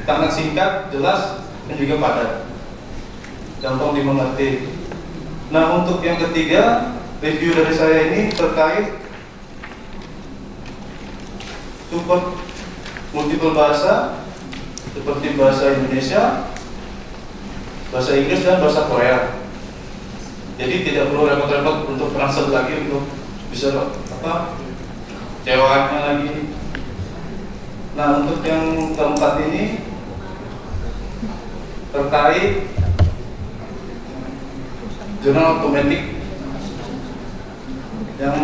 sangat singkat, jelas, dan juga padat, gampang dimengerti. Nah, untuk yang ketiga, review dari saya ini terkait support multiple bahasa seperti bahasa Indonesia, bahasa Inggris, dan bahasa Korea. Jadi tidak perlu repot-repot untuk translate lagi untuk bisa ceweknya lagi. Nah, untuk yang keempat ini terkait jurnal otomatik yang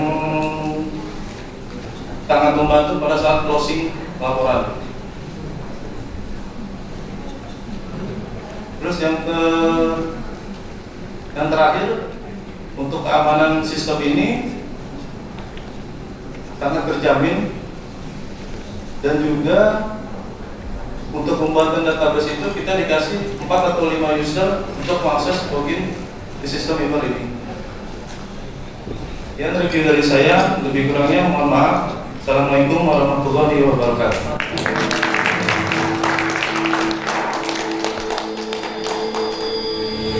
sangat membantu pada saat closing laporan. Terus yang terakhir, untuk keamanan sistem ini sangat terjamin, dan juga untuk pembuatan database itu kita dikasih 4 atau 5 user untuk mengakses login di sistem Email ini. Ya, review dari saya, lebih kurangnya mohon maaf. Assalamualaikum warahmatullahi wabarakatuh.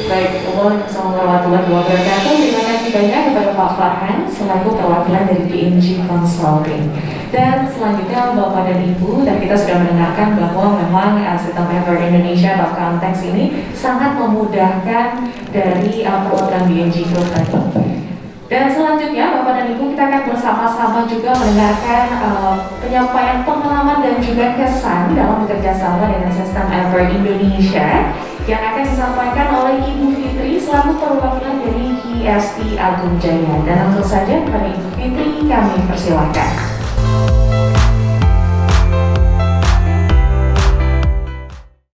Baik, Waalaikumsalam warahmatullahi wabarakatuh. Terima kasih banyak kepada Pak Farhan selaku perwakilan dari PNG Consulting. Dan selanjutnya Bapak dan Ibu, dan kita sudah mendengarkan bahwa memang sistem Ever Indonesia atau Context ini sangat memudahkan dari program PNG Group tadi. Dan selanjutnya Bapak dan Ibu, kita akan bersama-sama juga mendengarkan penyampaian pengalaman dan juga kesan dalam bekerja sama dengan sistem Ever Indonesia yang akan disampaikan oleh Ibu Fitri selaku perwakilan dari KST Agung Jaya. Dan langsung saja kepada Ibu Fitri kami persilakan.